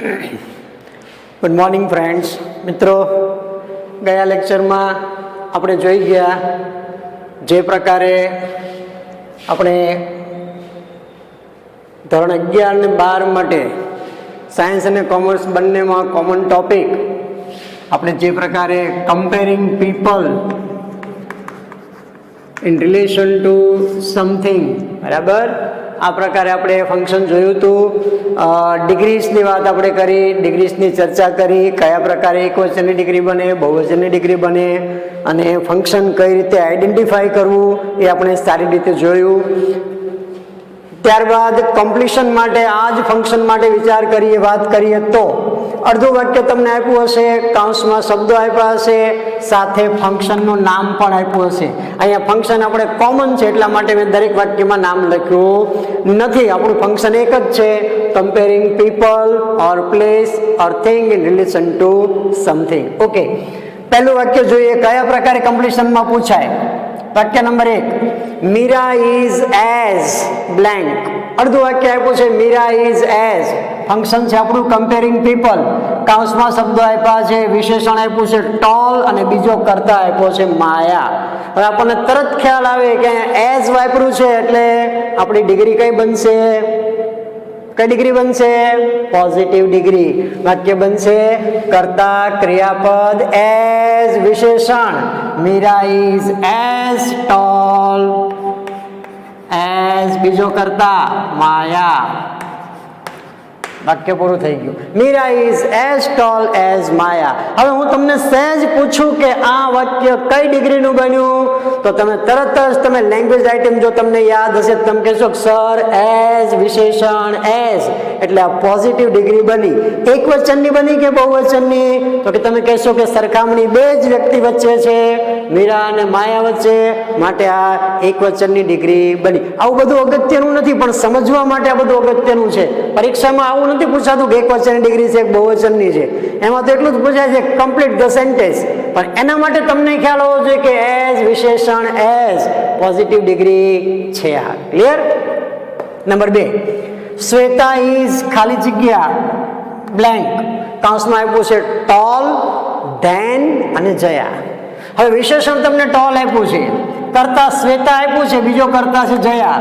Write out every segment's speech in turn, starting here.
Good morning friends. મિત્રો, ગયા લેક્ચરમાં આપણે જોઈ ગયા જે પ્રકારે આપણે ધોરણ 11 અને 12 માટે સાયન્સ અને કોમર્સ બંનેમાં કોમન ટોપિક આપણે જે પ્રકારે comparing people in relation to something, બરાબર, આ પ્રકારે આપણે ફંક્શન જોયું હતું. ડિગ્રીઝની વાત આપણે કરી, ડિગ્રીઝની ચર્ચા કરી, કયા પ્રકારે એકવચનની ડિગ્રી બને, બહુવચનની ડિગ્રી બને અને ફંક્શન કઈ રીતે આઈડેન્ટિફાઈ કરવું એ આપણે સારી રીતે જોયું. ત્યારબાદ કમ્પ્લીશન માટે આ જ ફંક્શન માટે વિચાર કરીએ, વાત કરીએ તો અડધું વાક્ય તમને આપ્યું હશે, કૌંસમાં શબ્દો આપ્યા હશે, સાથે ફંક્શનનું નામ પણ આપ્યું હશે. અહીંયા ફંક્શન આપણે કોમન છે એટલા માટે મેં દરેક વાક્યમાં નામ લખ્યું નથી. આપણું ફંક્શન એક જ છે, comparing people or place or thing in relation to something. Okay, પહેલું વાક્ય જોઈએ કયા પ્રકારે કમ્પ્લીશનમાં પૂછાય. વાક્ય નંબર 1, મીરા ઇઝ એઝ બ્લેન્ક. અડધું વાક્ય આપ્યું છે મીરા ઇઝ એઝ, ફંક્શન છે આપણું કમ્પેરિંગ પીપલ, કૌંસમાં શબ્દો આપ્યા છે, વિશેષણ આપ્યું છે ટોલ અને બીજો કર્તા આપ્યો છે માયા. હવે આપણને તરત ખ્યાલ આવે કે એઝ વાપર્યું છે એટલે આપણી ડિગ્રી કઈ બનશે? કઈ ડિગ્રી બનશે? Positive degree. વાક્ય બનશે કર્તા ક્રિયાપદ એઝ વિશેષણ. Meera is as tall, as બીજો કર્તા માયા. વાક્ય પૂરું થઈ ગયું. Meera is as tall as Maya. હવે હું તમને સહેજ પૂછું કે આ વાક્ય કઈ ડિગ્રીનું બન્યું, તો તમે તરત જ તમે લેંગ્વેજ આઇટમ જો તમને યાદ હશે તમે કહેશો સર એઝ વિશેષણ એઝ, એટલે આ પોઝિટિવ ડિગ્રી બની. એક વચનની બની કે બહુવચનની? તો કે તમે કહેશો કે સરખામણી બે જ વ્યક્તિ વચ્ચે છે, મીરા અને માયા વચ્ચે, માટે આ એક વચનની ડિગ્રી બની. આવું બધું અગત્યનું નથી પણ સમજવા માટે આ બધું અગત્યનું છે. પરીક્ષામાં આવું નથી પૂછાતું કે એક વચનની ડિગ્રી છે, એક બહુવચનની છે. એમાં તો એટલું જ પૂછાય છે કમ્પ્લીટ ધ સેન્ટેન્સ. પણ એના માટે તમને ખ્યાલ હોવો જોઈએ કે એઝ વિશેષણ એઝ પોઝિટિવ ડિગ્રી છે. આ ક્લિયર? નંબર 2, શ્વેતા ઇઝ ખાલી જગ્યા બ્લેન્ક, કૌંસમાં આપ્યું છે ટોલ, ધેન અને જયા. હવે વિશેષણ તમને ટોલ આપ્યું છે, કર્તા શ્વેતા આપ્યું છે, બીજો કર્તા છે જયા.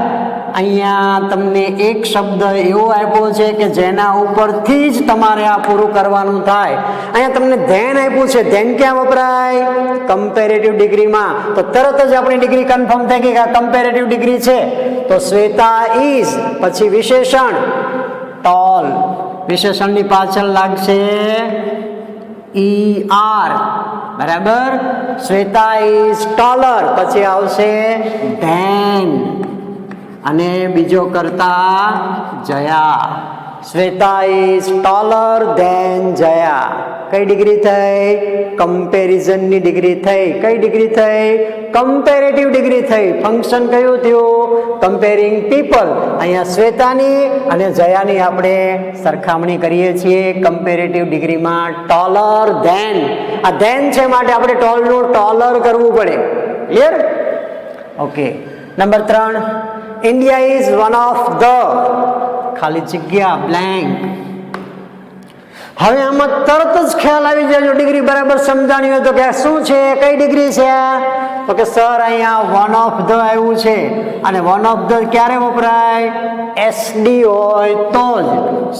અહીંયા તમને એક શબ્દ એવો આપ્યો છે કે જેના ઉપરથી જ તમારે આ પૂરું કરવાનું થાય. અહીંયા તમને ધેન આપ્યું છે, ધેન ક્યાં વપરાય? કમ્પેરેટિવ ડિગ્રીમાં. તો તરત જ આપણી ડિગ્રી કન્ફર્મ થઈ ગઈ કે આ કમ્પેરેટિવ ડિગ્રી છે. તો શ્વેતા ઇઝ પછી વિશેષણ ટોલ, વિશેષણની પાછળ લાગશે ER, બરાબર. શ્વેતા ઇઝ ટોલર પછી આવશે ધેન અને બીજો કર્તા જયા. શ્વેતા ઇઝ ટોલર ધેન જયા. કઈ ડિગ્રી થઈ? કમ્પેરિઝનની ડિગ્રી થઈ. કઈ ડિગ્રી થઈ? કમ્પેરેટિવ ડિગ્રી થઈ. ફંક્શન કયું થયું? Comparing people. અહીંયા શ્વેતાની અને જયાની આપણે સરખામણી કરીએ છીએ કમ્પેરેટિવ ડિગ્રીમાં. ટોલર ધેન, આ ધેન છે માટે આપણે ટોલનું ટોલર કરવું પડે. Clear? Okay. Number 3, India is one of the ખાલી જગ્યા બ્લેન્ક. હવે આમાં તરત જ ખ્યાલ આવી જાય જો ડિગ્રી બરાબર સમજાણી હોય તો કે શું છે, કઈ ડિગ્રી છે? તો કે સર અહીંયા વન ઓફ ધ આવ્યું છે અને વન ઓફ ધ ક્યારે વપરાય? SD હોય તો જ,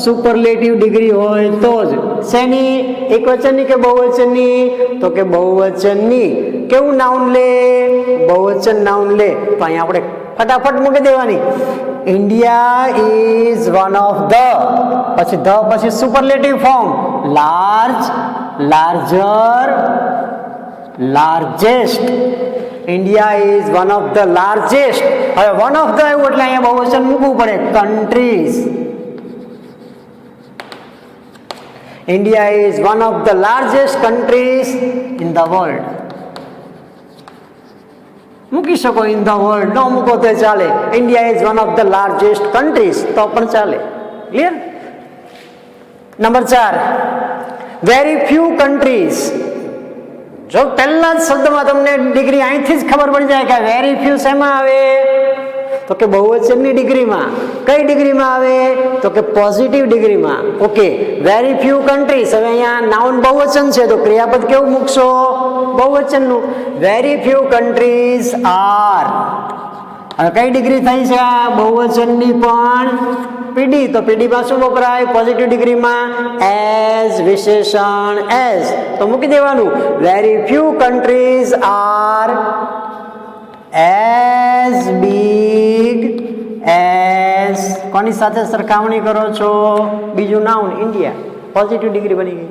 સુપરલેટિવ ડિગ્રી હોય તો જ. શેની? એક વચનની કે બહુવચનની? તો કે બહુવચનની. કેવું નાઉન લે? બહુવચન નાઉન લે. તો અહીંયા આપણે ફટાફટ મૂકી દેવાની. India is one of the પછી superlative form large, larger, largest. India is one of the largest. હવે વન ઓફ ધ આવ્યું એટલે અહીંયા બહુવચન મૂકવું પડે. Countries. India is one of the largest countries in the world. મૂકી શકો ઇન ધ વર્લ્ડ, ન મૂકો તો ચાલે. India is one of the largest countries તો પણ ચાલે. Clear? Number 4, very few countries. જો પહેલા જ શબ્દમાં તમને ડિગ્રી અહીંથી જ ખબર પડી જાય કે વેરી ફ્યુ શેમાં આવે? તો કે બહુવચનની ડિગ્રીમાં. કઈ ડિગ્રીમાં આવે? તો કે પોઝિટિવ ડિગ્રીમાં. Okay, very few countries. હવે અહીંયા નાઉન બહુવચન છે તો ક્રિયાપદ કેવું મૂકશો? બહુવચનનું. Very few countries are. હવે કઈ ડિગ્રી થઈ છે આ બહુવચનની પણ? પીડી. તો પીડીમાં શું વપરાય? પોઝિટિવ ડિગ્રીમાં એઝ વિશેષણ એઝ. તો મૂકી દેવાનું very few countries are as big as. કોની સાથે સરખામણી કરો છો? બીજું નાઉન ઇન્ડિયા. પોઝિટિવ ડિગ્રી બની ગઈ.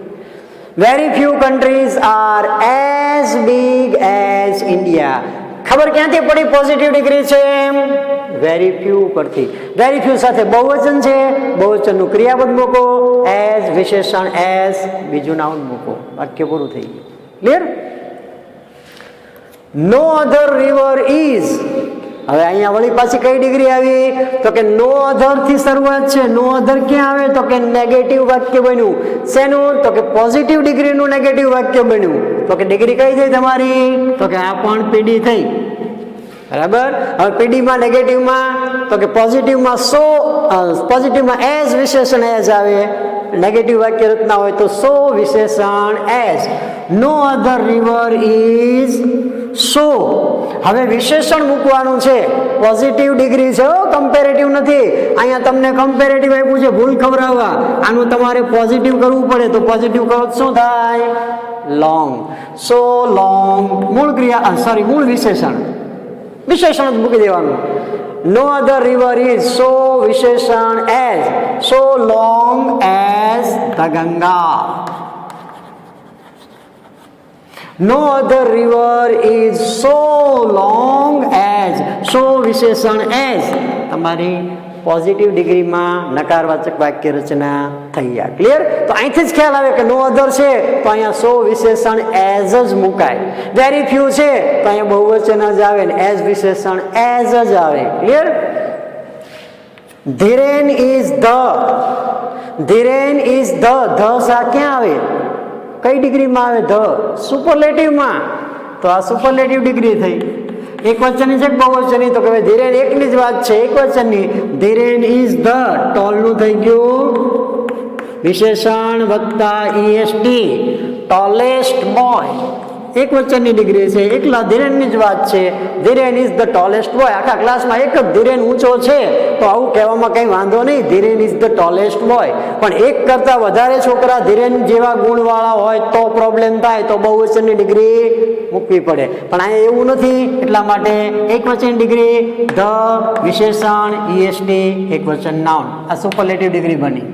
Very few countries are as big as India. ખબર ક્યાંથી પડી પોઝિટિવ ડિગ્રી છે? વેરી ફ્યુ પરથી. વેરી ફ્યુ સાથે બહુવચન છે, બહુવચનનું ક્રિયાપદ મૂકો, એઝ વિશેષણ એઝ, બીજું નાઉન મૂકો. વાક્ય પૂરું થઈ ગયું. Clear? No other river is. હવે અહીંયા વળી પાછી કઈ ડિગ્રી આવી? તો કે નો અધર થી શરૂઆત છે. નો અધર ક્યાં આવે? તો કે નેગેટિવ વાક્ય બન્યું. શેનું? તો કે પોઝિટિવ ડિગ્રીનું નેગેટિવ વાક્ય બન્યું. તો કે ડિગ્રી કઈ થઈ તમારી? તો કે આ પણ પીડી થઈ. બરાબર. હવે પીડીમાં નેગેટિવમાં તો કે પોઝિટિવમાં સો, પોઝિટિવમાં એઝ વિશેષણ એઝ આવે. નેગેટિવ વાક્ય રચના હોય તો સો વિશેષણ as. No other river is so. હવે વિશેષણ મૂકવાનું છે. પોઝિટિવ ડિગ્રી છે, કમ્પેરેટિવ નથી. અહીંયા તમને કમ્પેરેટિવ આપ્યું છે ભૂલ ખવડાવવા. આનું તમારે પોઝિટિવ કરવું પડે. તો પોઝિટિવ કરો શું થાય? લોંગ. સો લોંગ. મૂળ ક્રિયા સોરી મૂળ વિશેષણ. વિશેષણ જ મૂકી દેવાનું. નો અધર રિવર ઇઝ સો વિશેષણ as so long as the Ganga. No other river is so long as so વિશેષણ એઝ. તમારી પોઝિટિવ ડિગ્રીમાં નકારવાચક વાક્ય રચના થઈ ગયા. ક્લિયર? તો અહીંથી જ ખ્યાલ આવે કે નો અધર છે તો અહીંયા સો વિશેષણ એઝ જ મુકાય. વેરી ફ્યુ છે તો અહીંયા બહુવચન જ આવે ને એઝ વિશેષણ એઝ જ આવે. Clear? Dhiren is the. Dhiren is the. The સા ક્યાં આવે? કઈ ડિગ્રીમાં આવે? ધ સુપરલેટિવમાં. તો આ સુપરલેટિવ ડિગ્રી થઈ. એક વચનની છે બહુવચનની? તો કે ધીરેન એકની જ વાત છે, એક વચનની. Dhiren is the. ટોલનું થઈ ગયું વિશેષણ વત્તા ઈએસટી. Tallest boy. એક વચનની ડિગ્રી છે, એકલા ધીરેનની જ વાત છે. Dhiren is the tallest boy. આખા ક્લાસમાં એક જ ધીરેન ઊંચો છે તો આવું કહેવામાં કંઈ વાંધો નહીં. Dhiren is the tallest boy. પણ એક કરતા વધારે છોકરા ધીરેન જેવા ગુણવાળા હોય તો પ્રોબ્લેમ થાય, તો બહુવચનની ડિગ્રી મૂકવી પડે. પણ અહીંયા એવું નથી, એટલા માટે એક વચન ડિગ્રી ધ વિશેષણ ઈએસટી એક વચન નાઉન. આ સુપરલેટિવ ડિગ્રી બની.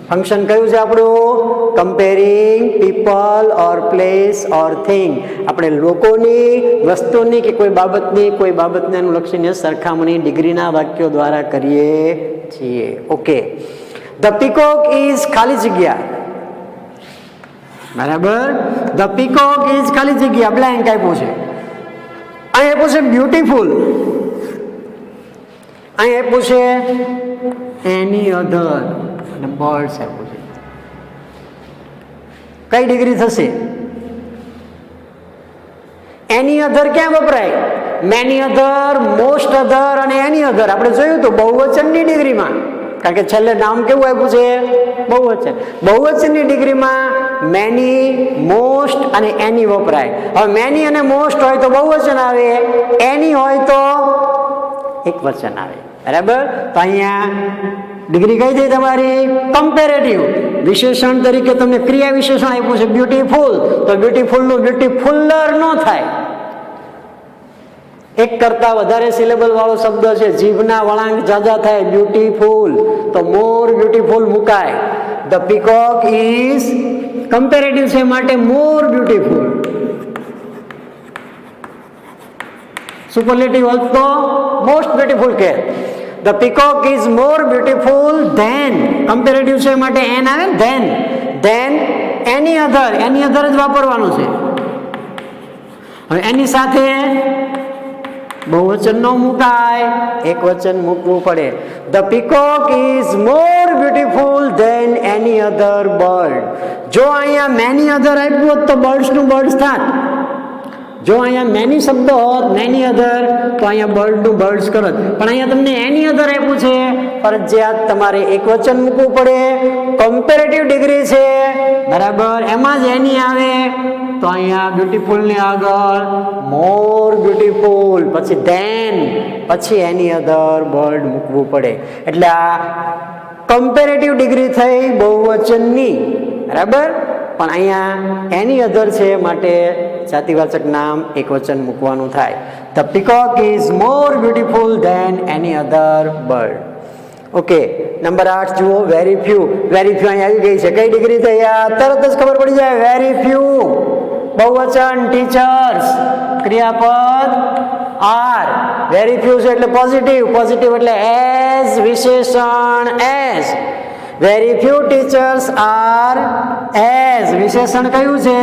ફંક્શન કયું છે આપણું? Comparing people or place or thing. આપણે લોકોની, વસ્તુની કે કોઈ બાબતને અનુલક્ષીને સરખામણી ડિગ્રીના વાક્યો દ્વારા કરીએ છીએ. ઓકે. ધ પીકોક ઇઝ ખાલી જગ્યા. બરાબર. ધ પીકોક ઇઝ ખાલી જગ્યા બ્લેન્ક આપ્યું છે. અહીં આપ્યું છે બ્યુટીફુલ. અહીં આપ્યું છે એની અધર. અને બર્ડ્સ આપ્યું છે. કઈ ડિગ્રી થશે? એની અધર ક્યાં વપરાય? મેની અધર, મોસ્ટ અધર અને એની અધર. આપણે જોયું તો બહુવચનની ડિગ્રીમાં, કારણ કે છેલ્લે નામ કેવું આપ્યું છે? બહુવચન. બહુવચનની ડિગ્રીમાં મેની, મોસ્ટ અને એની વપરાય. હવે મેની અને મોસ્ટ હોય તો બહુવચન આવે, એની હોય તો એક વચન આવે. બરાબર. તો અહીંયા ડિગ્રી કઈ થઈ તમારી? કમ્પેરેટિવ. વિશેષણ તરીકે તમને ક્રિયા વિશેષણ આપ્યું છે બ્યુટીફુલ. તો બ્યુટીફુલનું બ્યુટીફુલર ન થાય. એક કરતા વધારે સિલેબલ વાળો શબ્દ છે, જીભના વળાંક જાજા થાય. બ્યુટીફુલ તો મોર બ્યુટીફુલ મુકાય. ધ પીકોક ઇઝ કમ્પેરેટિવ છે માટે મોર બ્યુટીફુલ. સુપરલેટિવ હોય તો મોસ્ટ બ્યુટીફુલ કે. The peacock is more beautiful than. Comparative છે માટે એન આવે ને, ધેન એની અધર. એની અધર જ વાપરવાનું છે. હવે એની સાથે બહુવચન નો મુકાય, એક વચન મૂકવું પડે. The peacock is more beautiful than any other bird. જો અહીંયા મેની અધર આપ્યું હોત તો બર્ડ્સ નું બર્ડ્સ થાત. જો અહીંયા મેની શબ્દ હોત, મેની અધર, તો અહીંયા બર્ડનું બર્ડ્સ કરત, પણ અહીંયા તમને એની અધર આપ્યું છે, ફરજિયાત તમારે એકવચન મૂકવું પડે. કમ્પેરેટિવ ડિગ્રી છે, બરાબર, એમાં જ એની આવે, તો અહીંયા બ્યુટીફુલ ની આગળ મોર બ્યુટીફુલ, પછી ધેન, પછી એની અધર બર્ડ મૂકવું પડે. એટલે આ કમ્પેરેટિવ ડિગ્રી થઈ બહુવચનની, બરાબર, પણ અહીંયા એની અધર છે માટે જાતિવાચક નામ એકવચન મૂકવાનું થાય. The peacock is more beautiful than any other bird. Okay, number 8 જુઓ, વેરી ફ્યુ. વેરી ફ્યુ અહીંયા આવી ગઈ છે, કઈ ડિગ્રી થઈ? તરત જ ખબર પડી જાય. વેરી ફ્યુ બહુવચન, ટીચર્સ, ક્રિયાપદ આર. વેરી ફ્યુ છે એટલે પોઝિટિવ, પોઝિટિવ એટલે એઝ, વિશેષણ as. Very few teachers are as, વિશેષણ કયું છે?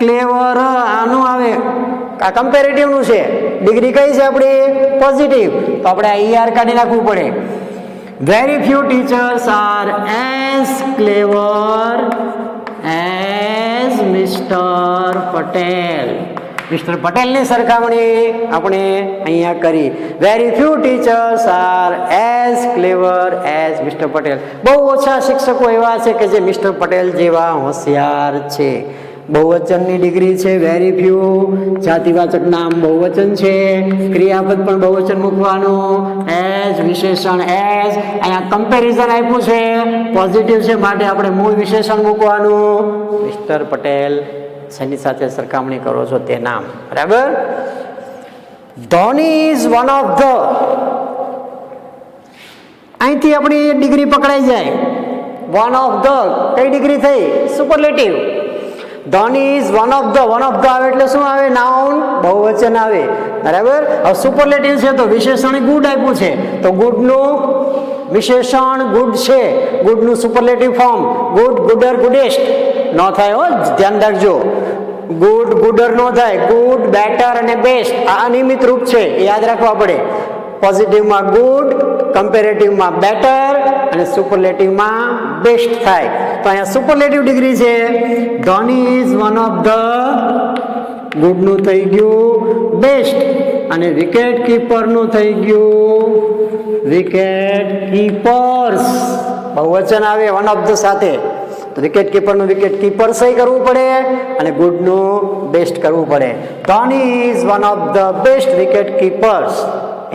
ક્લેવર. આનું આવે, આ કમ્પેરેટિવ નું છે, ડિગ્રી કઈ છે આપણી? પોઝિટિવ, તો આપણે ઈઆર કાઢી નાખવું પડે. Very few teachers are as clever as mister Patel. Mister પટેલની સરખામણી આપણે અહીંયા કરી. Very few teachers are as clever as mister Patel. બહુ ઓછા શિક્ષકો એવા છે કે જે મિસ્ટર પટેલ જેવા હોશિયાર છે. બહુવચનની ડિગ્રી છે વેરી ફ્યુ, જાતિવાચક નામ બહુવચન છે, ક્રિયાપદ પણ બહુવચન મૂકવાનું, એઝ વિશેષણ એઝ. અહીંયા કમ્પેરિઝન આપ્યું છે, પોઝિટિવ છે માટે આપણે મૂળ વિશેષણ મૂકવાનું. મિસ્ટર પટેલ શેની સાથે સરખામણી કરો છો તે નામ, બરાબર. Dhoni is one of the, અહીંથી આપણી ડિગ્રી પકડાઈ જાય. વન ઓફ ધ કઈ ડિગ્રી થઈ? Superlative. Dhoni is one of the, one of the આવે એટલે શું આવે? નાઉન, બહુવચન આવે, બરાબર. હવે સુપરલેટિવ છે તો વિશેષણ ગુડ આપ્યું છે, તો ગુડનું વિશેષણ ગુડ છે, ગુડનું સુપરલેટિવ ફોર્મ ગુડ, ગુડર, ગુડેસ્ટ ન થાય હો, ધ્યાન રાખજો. ગુડ, ગુડર નો થાય, ગુડ, બેટર અને બેસ્ટ આ અનિયમિત રૂપ છે, એ યાદ રાખવા પડે. પોઝિટિવમાં ગુડ, કમ્પેરેટિવમાં બેટર અને સુપરલેટિવમાં બેસ્ટ થાય. તો અહીંયા સુપરલેટિવ ડિગ્રી છે. Dhoni is one of the, ગુડનું થઈ ગયું બેસ્ટ, અને વિકેટ કીપરનું થઈ ગયું વિકેટ કીપર્સ. બહુવચન આવે વન ઓફ ધ સાથે, તો વિકેટ કીપરનું વિકેટ કીપર્સ કરવું પડે અને ગુડનું બેસ્ટ કરવું પડે. Dhoni is one of the best wicket keepers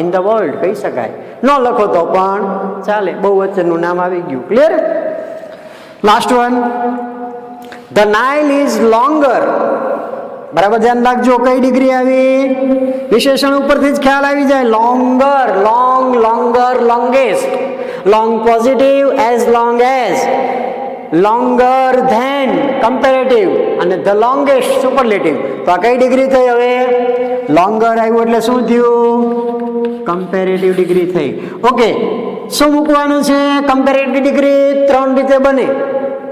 in the world કહી શકાય. ન લખો તો પણ ચાલે, બહુવચનનું નામ આવી ગયું. Clear? Last one, the Nile is longer. બરાબર, ધ્યાન રાખજો, કઈ ડિગ્રી આવી? વિશેષણ ઉપરથી જ ખ્યાલ આવી જાય. Longer, long, longer, longest. Long positive, as long as. Longer than comparative, અને ધ લોંગેસ્ટ સુપરલેટિવ. તો આ કઈ ડિગ્રી થઈ? હવે લોંગર આવ્યું એટલે શું થયું? કમ્પેરેટિવ ડિગ્રી થઈ. ઓકે, શું મૂકવાનું છે? કમ્પેરેટિવ ડિગ્રી 3 રીતે બને.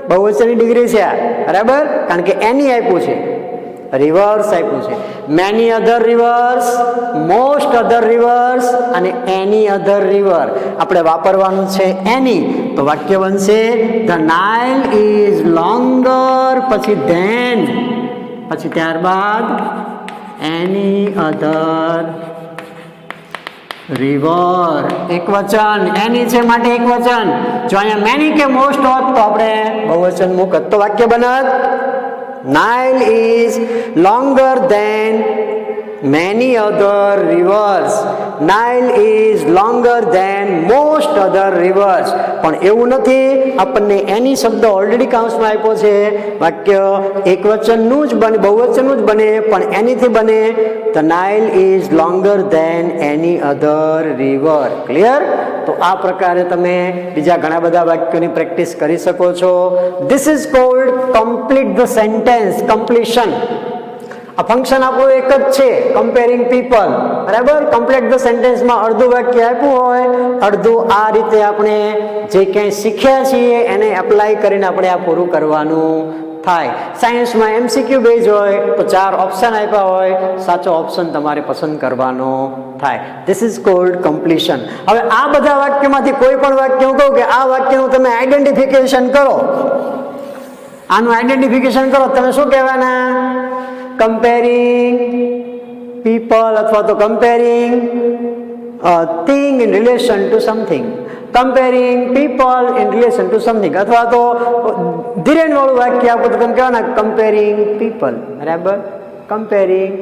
બહુવચનની ડિગ્રી છે આ, બરાબર, કારણ કે એની આપ્યું છે, રિવર્સ આપ્યું છે, મેની અધર રિવર્સ, મોસ્ટ અધર રિવર્સ અને એની અધર રિવર. આપણે વાપરવાનું છે એની, તો વાક્ય બનશે ધ નાઇલ ઇઝ લોંગર, પછી ધેન, પછી ત્યારબાદ એની અધર રિવર. એક વચન, એની છે માટે એક વચન. જો અહીંયા મેની કે મોસ્ટ હોત તો આપણે બહુવચન મૂકત, તો વાક્ય બનત Nile is longer than many other rivers. Nile is longer than most other rivers. પણ એવું નથી, આપણને એની શબ્દ ઓલરેડી કાઉન્સમાં આપ્યો છે, વાક્ય એકવચનનું જ બને, બહુવચનનું જ બને, પણ એનીથી બને. The Nile is longer than any other river. Clear? તો આ પ્રકારે તમે બીજા ઘણા બધા વાક્યોની પ્રેક્ટિસ કરી શકો છો. This is called complete the sentence, completion. આ ફંક્શન આપણું એક જ છે, કમ્પેરિંગ પીપલ, બરાબર. કમ્પ્લીટ ધ સેન્ટેન્સમાં અડધું વાક્ય આપ્યું હોય, અડધું આ રીતે આપણે જે ક્યાંય શીખ્યા છીએ એને એપ્લાય કરીને આપણે આ પૂરું કરવાનું થાય. સાયન્સમાં MCQ બેઝ હોય તો 4 ઓપ્શન આપ્યા હોય, સાચો ઓપ્શન તમારે પસંદ કરવાનો થાય. This is called completion. હવે આ બધા વાક્યમાંથી કોઈ પણ વાક્ય હું કહું કે આ વાક્યનું તમે આઈડેન્ટિફિકેશન કરો, આનું આઈડેન્ટિફિકેશન કરો, તમે શું કહેવાના? કમ્પેરિંગ પીપલ અથવા તો comparing thing in relation to something, comparing people in relation to something, અથવા તો ધીરેન વાળું વાક્ય આપો તો તમે કહેવાના કમ્પેરિંગ પીપલ, બરાબર, comparing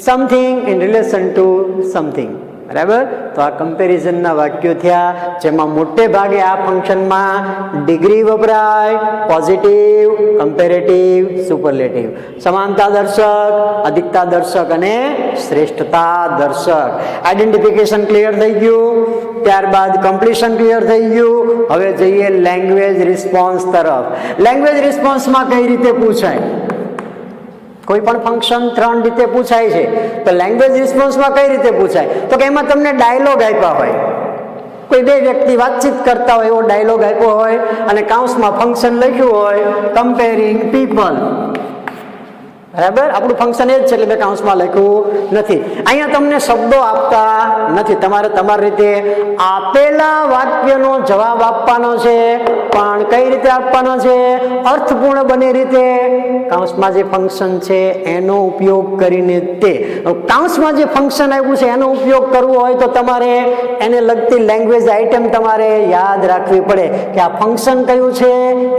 something in relation to something, બરાબર. તો આ કમ્પેરિઝનના વાક્યો થયા, જેમાં મોટે ભાગે આ ફંક્શનમાં ડિગ્રી વપરાય, પોઝિટિવ, કમ્પેરેટિવ, સુપરલેટિવ, સમાનતા દર્શક, અધિકતા દર્શક અને શ્રેષ્ઠતા દર્શક. આઈડેન્ટિફિકેશન ક્લિયર થઈ ગયું, ત્યારબાદ કમ્પ્લીશન ક્લિયર થઈ ગયું. હવે જઈએ લેંગ્વેજ રિસ્પોન્સ તરફ. લેંગ્વેજ રિસ્પોન્સમાં કઈ રીતે પૂછાય? કોઈ પણ ફંક્શન 3 રીતે પૂછાય છે, તો લેંગ્વેજ રિસ્પોન્સમાં કઈ રીતે પૂછાય? તો કે એમાં તમને ડાયલોગ આપ્યા હોય, કોઈ બે વ્યક્તિ વાતચીત કરતા હોય એવો ડાયલોગ આપ્યો હોય અને કાઉન્સમાં ફંક્શન લખ્યું હોય કમ્પેરિંગ પીપલ, બરાબર. આપણું ફંક્શન એ જ છે એટલે મેં કાઉન્સમાં લખ્યું નથી. અહીંયા તમને શબ્દો આપતા નથી, તમારે તમારી રીતે આપેલા વાક્યનો જવાબ આપવાનો છે, પણ કઈ રીતે આપવાનો છે? અર્થપૂર્ણ બને રીતે. કાઉન્સમાં જે ફંક્શન છે એનો ઉપયોગ કરીને તે કાઉન્સમાં જે ફંક્શન આવ્યું છે એનો ઉપયોગ કરવો હોય તો તમારે એને લગતી લેંગ્વેજ આઇટમ તમારે યાદ રાખવી પડે કે આ ફંક્શન કયું છે,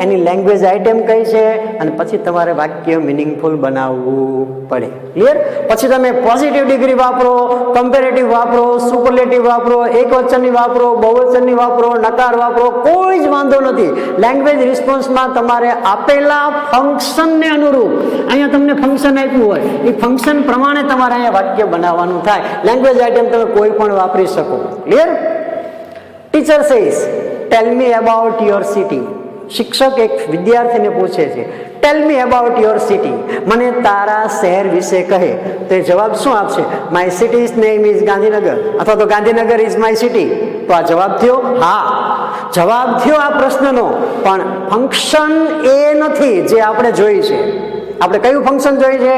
એની લેંગ્વેજ આઇટમ કઈ છે, અને પછી તમારે વાક્ય મિનિંગફુલ બનાવવું પડે. ક્લિયર? પછી તમે પોઝિટિવ ડિગ્રી વાપરો, કમ્પેરેટિવ વાપરો, સુપરલેટિવ વાપરો, એકવચનની વાપરો, બહુવચનની વાપરો, નકાર વાપરો, કોઈ જ વાંધો નથી. લેંગ્વેજ રિસ્પોન્સમાં તમારે આપેલા ફંક્શનને અનુરૂપ, અહીંયા તમને ફંક્શન આપ્યું હોય એ ફંક્શન પ્રમાણે તમારે અહીંયા વાક્ય બનાવવાનું થાય. લેંગ્વેજ આઇટમ તમે કોઈ પણ વાપરી શકો. Clear? Teacher says tell me about your city. શિક્ષક એક વિદ્યાર્થીને પૂછે છે tell me about your city, મને તારા શહેર વિશે કહે. તો એ જવાબ શું આપશે? My cities name is Gandhinagar, અથવા તો ગાંધીનગર ઇઝ માય સિટી. તો આ જવાબ થયો? હા, જવાબ થયો આ પ્રશ્નનો, પણ ફંક્શન એ નથી જે આપણે જોઈ છે. આપણે કયું ફંક્શન જોઈ છે?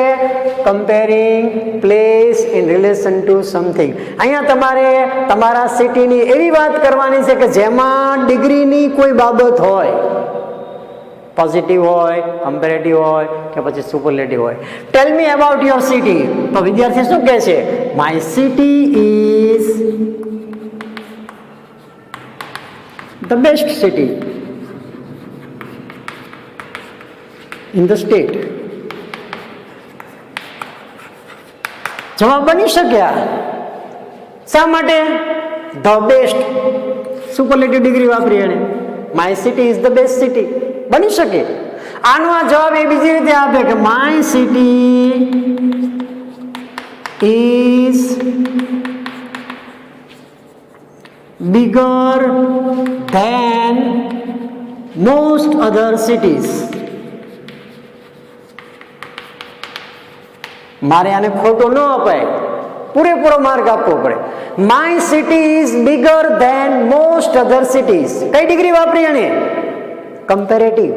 Comparing place in relation to something. અહીંયા તમારે તમારા સિટીની એવી વાત કરવાની છે કે જેમાં ડિગ્રીની કોઈ બાબત હોય, પોઝિટિવ હોય, કમ્પેરેટિવ હોય કે પછી સુપરલેટિવ હોય. ટેલ મી અબાઉટ યોર સિટી. તો વિદ્યાર્થી શું કહે છે? My city is the best city in the state. જવાબ બની શક્યા. શા માટે? ધ બેસ્ટ, સુપરલેટિવ ડિગ્રી વાપરી એને. My city is the best city બની શકે. આનો આ જવાબ એ બીજી રીતે આપે કે my city is bigger than most other cities. મારે આને ખોટો ન અપાય, પૂરેપૂરો માર્ક આપવો પડે. My city is bigger than most other cities. કઈ ડિગ્રી વાપરી એને? Comparative.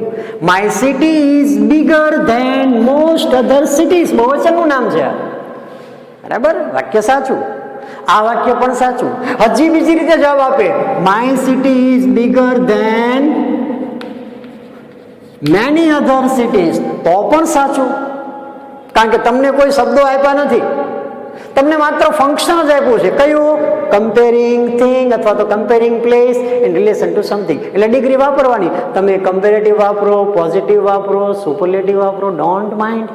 My city is bigger than most other cities. બહુવચનનું નામ છે, બરાબર. વાક્ય સાચું, આ વાક્ય પણ સાચું. હજી બીજી રીતે જવાબ આપે, my city is bigger than many other cities. તો પણ સાચું, કારણ કે તમને કોઈ શબ્દો આપ્યા નથી, તમને માત્ર ફંક્શન જ આપ્યું છે. કયું? કમ્પેરિંગ થિંગ અથવા તો comparing place in relation to something. એટલે ડિગ્રી વાપરવાની. તમે કમ્પેરેટિવ વાપરો, પોઝિટિવ વાપરો, સુપરલેટિવ વાપરો, ડોન્ટ માઇન્ડ.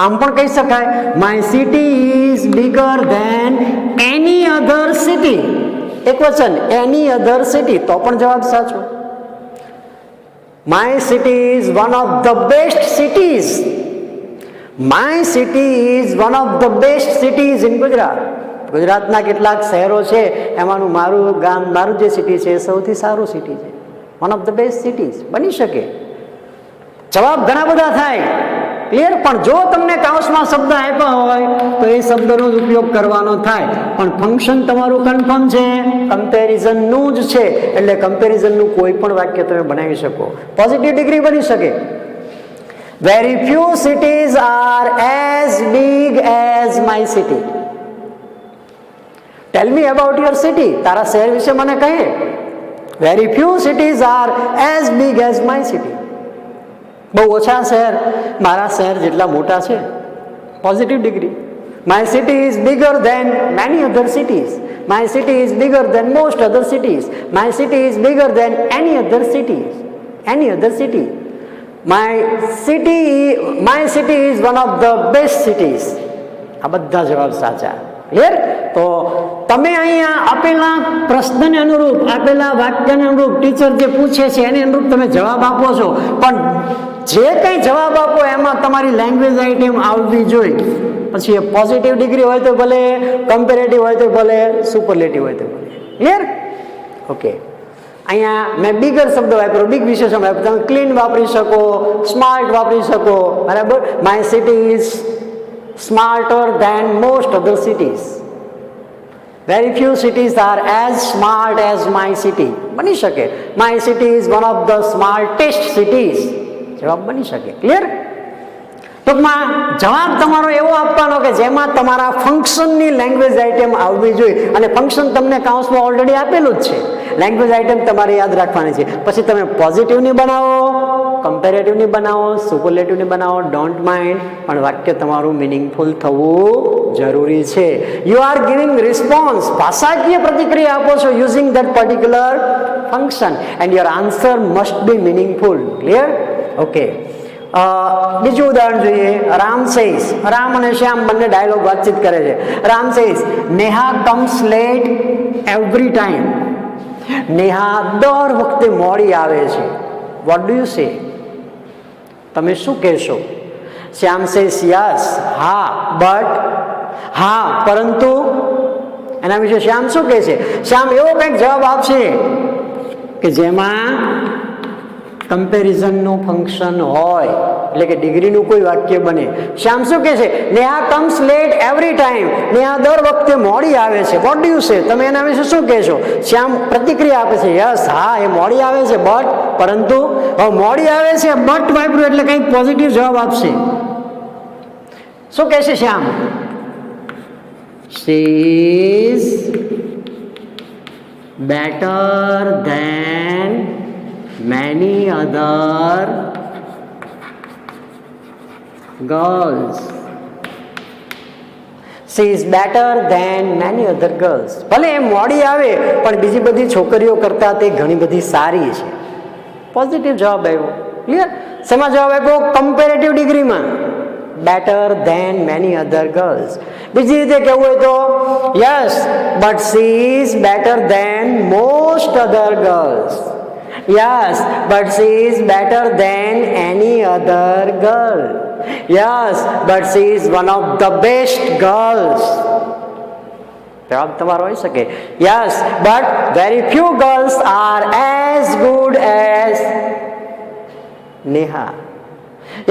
આમ પણ કહી શકાય my city is bigger than any other city. એક વચન, એની અધર સિટી. તો પણ જવાબ સાચો. My city is one of the best cities. My city is one of the best cities in Gujarat. ગુજરાતના કેટલાક શહેરો છે એમાંનું મારું ગામ, મારું જે સિટી છે એ સૌથી સારું સિટી છે. One of the best cities બની શકે. જવાબ ઘણા બધા થાય. ક્લિયર? પણ જો તમને કાઉન્સમાં શબ્દ આપ્યા હોય તો એ શબ્દનો જ ઉપયોગ કરવાનો થાય. પણ ફંક્શન તમારું કન્ફર્મ છે, કમ્પેરિઝનનું જ છે, એટલે કમ્પેરિઝનનું કોઈ પણ વાક્ય તમે બનાવી શકો. પોઝિટિવ ડિગ્રી બની શકે. Very few cities are as big as my city. Tell me about your city. તારા શહેર વિશે મને કહે. Very few cities are as big as my city. બહુ ઓછા શહેર મારા શહેર જેટલા મોટા છે. Positive degree. My city is bigger than many other cities. My city is bigger than most other cities. My city is bigger than any other cities. Any other city. My city is one of the best cities. આ બધા જવાબ સાચા. Clear? તો તમે અહીંયા આપેલા પ્રશ્નને અનુરૂપ, આપેલા વાક્યને અનુરૂપ ટીચર જે પૂછે છે એને અનુરૂપ તમે જવાબ આપો છો, પણ જે કંઈ જવાબ આપો એમાં તમારી લેંગ્વેજ આઇટમ આવવી જોઈએ. પછી એ પોઝિટિવ ડિગ્રી હોય તો ભલે, કમ્પેરેટિવ હોય તો ભલે, સુપરલેટિવ હોય તો ભલે. ક્લિયર? ઓકે. અહીંયા મેં બિગર શબ્દ વાપર્યો, બિગ વિશેષણ વાપર્યું. તમે ક્લીન વાપરી શકો, સ્માર્ટ વાપરી શકો. બરાબર? My city is smarter than most other cities. Very few cities are as smart as my city. બની શકે. My city is one of the smartest cities. જવાબ બની શકે. ક્લિયર? ટૂંકમાં જવાબ તમારો એવો આપવાનો કે જેમાં તમારા ફંક્શનની લેંગ્વેજ આઇટમ આવવી જોઈએ, અને ફંક્શન તમને કાઉન્સમાં ઓલરેડી આપેલું જ છે. લેંગ્વેજ આઇટમ તમારે યાદ રાખવાની છે. પછી તમે પોઝિટિવની બનાવો, કમ્પેરેટિવની બનાવો, સુપરલેટિવની બનાવો, ડોન્ટ માઇન્ડ, પણ વાક્ય તમારું મિનિંગફુલ થવું જરૂરી છે. યુ આર ગિવિંગ રિસ્પોન્સ, ભાષાકીય પ્રતિક્રિયા આપો છો using that particular function, and your answer must be meaningful. Clear? Okay. બીજું ઉદાહરણ જોઈએ. રામ સેઝ, રામ અને શ્યામ બંને ડાયલોગ વાતચીત કરે છે. Ram says, Neha comes late every time. Neha દર વખતે મોડી આવે છે. What do you say? તમે શું કહેશો? શ્યામ સેઝ યસ, હા, બટ, હા પરંતુ. એના વિશે શ્યામ શું કહે છે? શ્યામ એવો કંઈક જવાબ આપશે કે જેમાં કમ્પેરિઝનનું ફંક્શન હોય, એટલે કે ડિગ્રીનું કોઈ વાક્ય બને. શ્યામ શું કહે છે? Neha comes late every time. Neha દર વખતે મોડી આવે છે. What do you say? તમે એના વિશે શું કહેશો? શ્યામ પ્રતિક્રિયા આપે છે, યસ, હા, એ મોડી આવે છે, બટ, પરંતુ. મોડી આવે છે, બટ વાપર્યું એટલે કંઈક પોઝિટિવ જવાબ આપશે. શું કહેશે શ્યામ? She is better than many other girls. She is better than many other girls. ભલે એ મોડી આવે પણ બીજી બધી છોકરીઓ કરતા તે ઘણી બધી સારી છે. પોઝિટિવ જવાબ આવ્યો. ક્લિયર? શેમાં જવાબ આપ્યો? કમ્પેરેટિવ ડિગ્રીમાં. better than many other girls. બીજી રીતે કહેવું હોય તો yes, but she is better than most other girls. Yes, but she is better than any other girl. Yes, but she is one of the best girls. જવાબ તમારો હોઈ શકે. Yes, but very few girls are as good as Neha.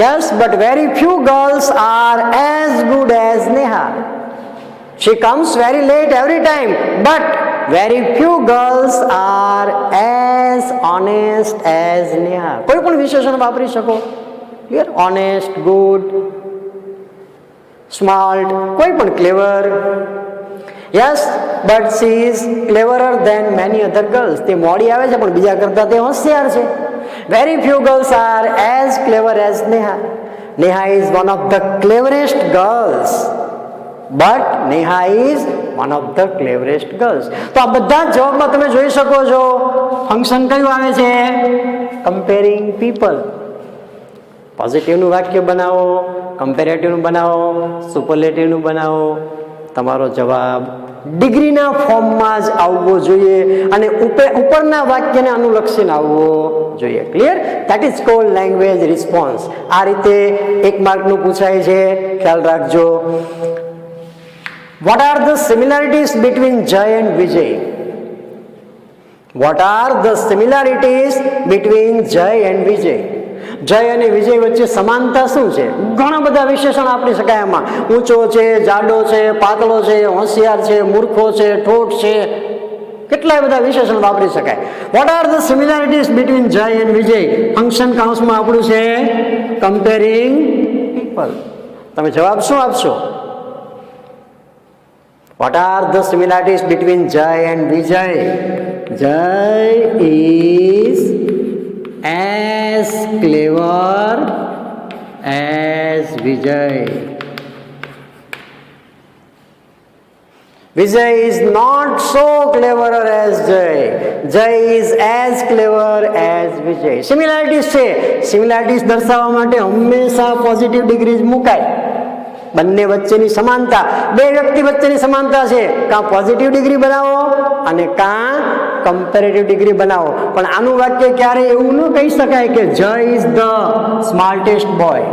Yes, but very few girls are as good as Neha. She comes very late every time, but very few girls are as honest as Neha. કોઈ પણ વિશેષણ વાપરી શકો. Here, honest, good, smart, કોઈ પણ clever. Yes, but she is cleverer than many other girls. તે મોડી આવે છે પણ બીજા કરતા તે હોશિયાર છે. Very few girls are as clever as Neha. Neha is one of the cleverest girls. But Neha is one of the cleverest girls. તો આ બધા જવાબમાં તમે જોઈ શકો છો ફંક્શન કયું આવે છે? Comparing people. પોઝિટિવનું વાક્ય બનાવો, કમ્પેરેટિવનું બનાવો, સુપરલેટિવનું બનાવો. તમારો જવાબ ડિગ્રીના ફોર્મમાં જ આવવો જોઈએ અને ઉપરના વાક્યને અનુલક્ષીને આવવો જોઈએ. Clear? That is called language response. આ રીતે 1 માર્કનું પૂછાય છે, ખ્યાલ રાખજો. What are the similarities between Jay and Vijay? What are the similarities between Jay and Vijay? જય અને વિજય વચ્ચે સમાનતા શું છે? ઘણા બધા વિશેષણ આપી શકાય એમાં. ઊંચો છે, જાડો છે, પાતળો છે, હોશિયાર છે, મૂર્ખો છે, ઠોઠ છે, કેટલાય બધા વિશેષણ વાપરી શકાય. વોટ આર ધ સિમિલારિટીઝ બિટવીન જય એન્ડ વિજય? ફંક્શન કાઉન્સમાં આપણું છે કમ્પેરિંગ પીપલ. તમે જવાબ શું આપશો? વોટ આર ધ સિમિલારિટીઝ બિટવીન જય એન્ડ વિજય? જય is as clever as Vijay. Vijay is not so clever as Jay. Jay is as clever as Vijay. Similarities છે. Similarities દર્શાવવા માટે હંમેશા પોઝિટિવ ડિગ્રી મુકાય. બંને વચ્ચેની સમાનતા, બે વ્યક્તિ વચ્ચેની સમાનતા છે, કાં પોઝિટિવ ડિગ્રી બનાવો અને કાં કમ્પેરેટિવ ડિગ્રી બનાવો. પણ આનું વાક્ય ક્યારે એવું ન કહી શકાય કે જય ઇઝ ધ સ્માર્ટેસ્ટ બોય.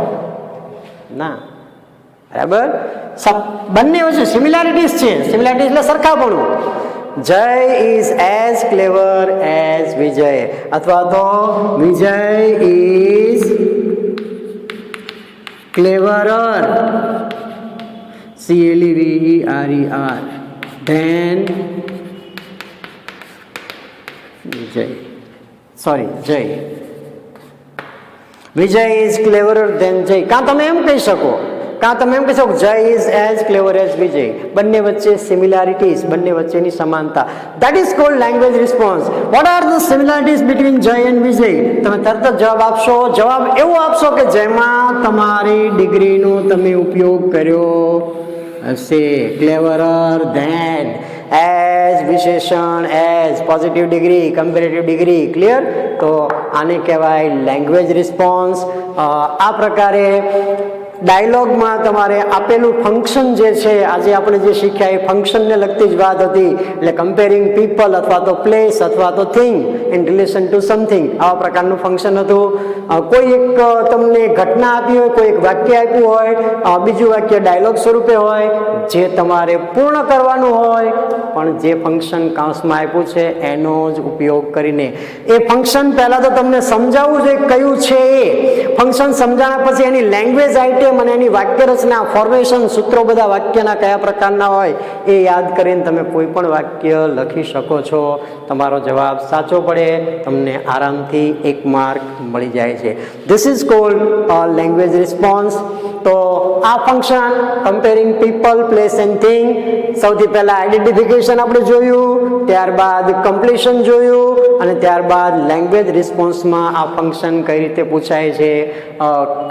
ના, બરાબર. બંને વચ્ચે સિમિલારિટીઝ છે. સિમિલારિટીઝ એટલે સરખાપણું. Jay is as clever as Vijay, અથવા તો Vijay is cleverer, CLEVERER, then Vijay. Sorry, Jay. Vijay is cleverer than Jay. કાં તમે એમ કહી શકો, Jay is as clever as Vijay. બંને વચ્ચે similarities, બંને વચ્ચેની સમાનતા. That is called language response. What are the similarities between Jay and Vijay? તમે તરત જ જવાબ આપશો. જવાબ એવો આપશો કે જેમાં તમારી ડિગ્રીનો તમે ઉપયોગ કર્યો હશે. cleverer than, as વિશેષણ, as positive degree, comparative degree. Clear? તો આને કહેવાય લેંગ્વેજ રિસ્પોન્સ. આ પ્રકારે ડાયલોગમાં તમારે આપેલું ફંક્શન જે છે, આજે આપણે જે શીખ્યા એ ફંક્શનને લગતી જ વાત હતી. એટલે કમ્પેરિંગ પીપલ અથવા તો પ્લેસ અથવા તો thing in relation to something, આવા પ્રકારનું ફંક્શન હતું. કોઈ એક તમને ઘટના આપી હોય, કોઈ એક વાક્ય આપ્યું હોય, બીજું વાક્ય ડાયલોગ સ્વરૂપે હોય, જે તમારે પૂર્ણ કરવાનું હોય, પણ જે ફંક્શન કૌંસમાં આપ્યું છે એનો જ ઉપયોગ કરીને. એ ફંક્શન પહેલાં તો તમને સમજાવવું જોઈએ કયું છે. એ ફંક્શન સમજાવ્યા પછી એની લેંગ્વેજ આઇટમ અને એની વાક્ય રચના, ફોર્મેશન, સૂત્રો બધા વાક્યના કયા પ્રકારના હોય એ યાદ કરીને તમે કોઈ પણ વાક્ય લખી શકો છો. તમારો જવાબ સાચો પડે, તમને આરામથી 1 માર્ક મળી જાય છે. This is called language response. તો આ function comparing people, place and thing, સૌથી પહેલા આઈડેન્ટિફિકેશન આપણે જોયું, ત્યારબાદ કમ્પ્લીશન જોયું, અને ત્યારબાદ લેંગ્વેજ રિસ્પોન્સમાં આ ફંક્શન કઈ રીતે પૂછાય છે.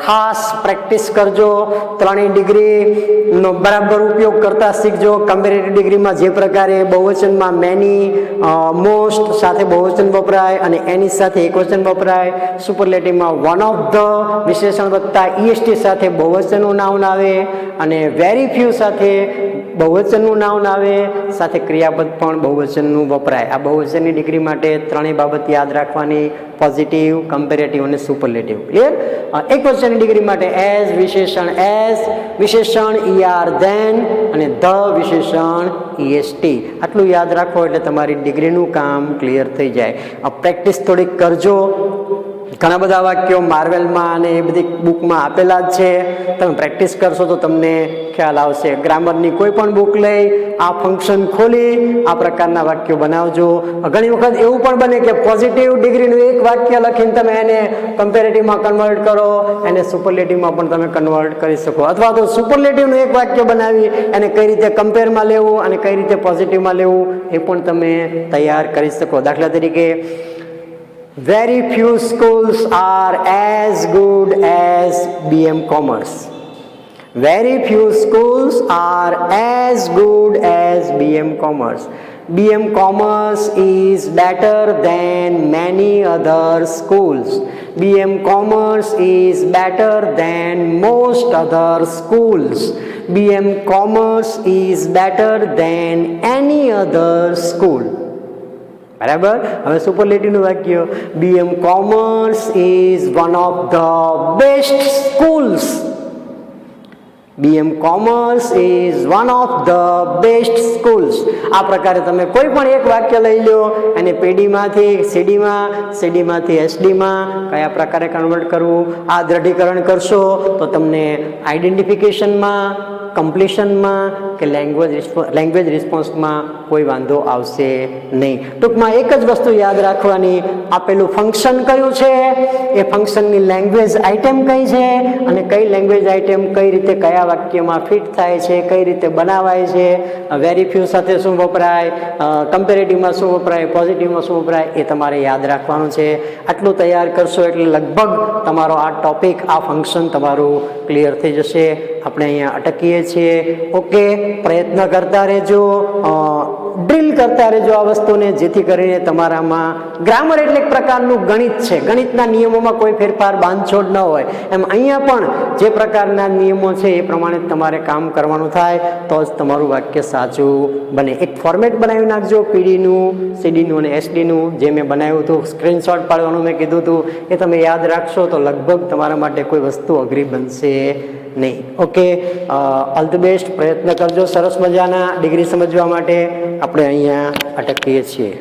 ખાસ પ્રેક્ટિસ કરજો. ત્રણેય ડિગ્રીનો બરાબર ઉપયોગ કરતા શીખજો. કમ્પેરેટિવ ડિગ્રીમાં જે પ્રકારે બહુવચનમાં મેની, મોસ્ટ સાથે બહુવચન વપરાય અને એની સાથે એકવચન વપરાય. સુપરલેટિવમાં વન ઓફ ધ વિશેષણ વત્તા EST સાથે બહુવચનનું નાઉન આવે, અને વેરી ફ્યુ સાથે બહુવચનનું નાઉન આવે, સાથે ક્રિયાપદ પણ બહુવચનનું વપરાય. આ બહુવચનની ડિગ્રી માટે ત્રણેય બાબત યાદ રાખવાની: પોઝિટિવ, કમ્પેરેટિવ અને સુપરલેટિવ. ક્લિયર? એક વચનની ડિગ્રી માટે એઝ વિશેષણ, એઝ વિશેષણ ER, ધેન, અને ધ વિશેષણ EST. આટલું યાદ રાખો એટલે તમારી ડિગ્રીનું કામ ક્લિયર થઈ જાય. પ્રેક્ટિસ થોડીક કરજો. ઘણા બધા વાક્યો માર્વેલમાં અને એ બધી બુકમાં આપેલા જ છે. તમે પ્રેક્ટિસ કરશો તો તમને ખ્યાલ આવશે. ગ્રામરની કોઈ પણ બુક લઈ, આ ફંક્શન ખોલી આ પ્રકારના વાક્યો બનાવજો. ઘણી વખત એવું પણ બને કે પોઝિટિવ ડિગ્રીનું એક વાક્ય લખીને તમે એને કમ્પેરેટિવમાં કન્વર્ટ કરો, એને સુપરલેટિવમાં પણ તમે કન્વર્ટ કરી શકો, અથવા તો સુપરલેટિવનું એક વાક્ય બનાવી એને કઈ રીતે કમ્પેરમાં લેવું અને કઈ રીતે પોઝિટિવમાં લેવું એ પણ તમે તૈયાર કરી શકો. દાખલા તરીકે, very few schools are as good as BM Commerce. Very few schools are as good as BM Commerce. BM Commerce is better than many other schools. BM Commerce is better than most other schools. BM Commerce is better than any other school. બરાબર. હવે સુપરલેટિવનું વાક્ય, BM Commerce is one of the best schools. BM Commerce is one of the best schools. આ પ્રકારે તમે કોઈ પણ એક વાક્ય લઈ લો, અને પેઢીમાંથી સીડીમાં, સીડીમાંથી એસડીમાં કયા પ્રકારે કન્વર્ટ કરવું, આ દ્રઢીકરણ કરશો તો તમને આઈડેન્ટિફિકેશનમાં, કમ્પ્લીશનમાં કે લેંગ્વેજ રિસ્પોન્સમાં કોઈ વાંધો આવશે નહીં. ટૂંકમાં એક જ વસ્તુ યાદ રાખવાની: આપેલું ફંક્શન કયું છે, એ ફંક્શનની લેંગ્વેજ આઇટમ કઈ છે, અને કઈ લેંગ્વેજ આઇટમ કઈ રીતે કયા વાક્યમાં ફિટ થાય છે, કઈ રીતે બનાવાય છે, વેરી ફ્યુ સાથે શું વપરાય, કમ્પેરેટિવમાં શું વપરાય, પોઝિટિવમાં શું વપરાય, એ તમારે યાદ રાખવાનું છે. આટલું તૈયાર કરશો એટલે લગભગ તમારો આ ટોપિક, આ ફંક્શન તમારું ક્લિયર થઈ જશે. આપણે અહીંયા અટકીએ છીએ. ઓકે. પ્રયત્ન કરતા રહેજો, ડ્રીલ કરતા રહેજો આ વસ્તુને, જેથી કરીને તમારામાં ગ્રામર એટલે એક પ્રકારનું ગણિત છે. ગણિતના નિયમોમાં કોઈ ફેરફાર બાંધછોડ ન હોય એમ અહીંયા પણ જે પ્રકારના નિયમો છે એ પ્રમાણે તમારે કામ કરવાનું થાય તો જ તમારું વાક્ય સાચું બને. એક ફોર્મેટ બનાવી નાખજો, પીડીનું, સીડીનું અને એસડીનું, જે મેં બનાવ્યું હતું. સ્ક્રીનશોટ પાડવાનું મેં કીધું હતું, એ તમે યાદ રાખશો તો લગભગ તમારા માટે કોઈ વસ્તુ અઘરી બનશે નહીં. Okay, all the best. પ્રયત્ન કરજો સરસ મજાના ડિગ્રી સમજવા માટે. આપણે અહીંયા અટકીએ છીએ.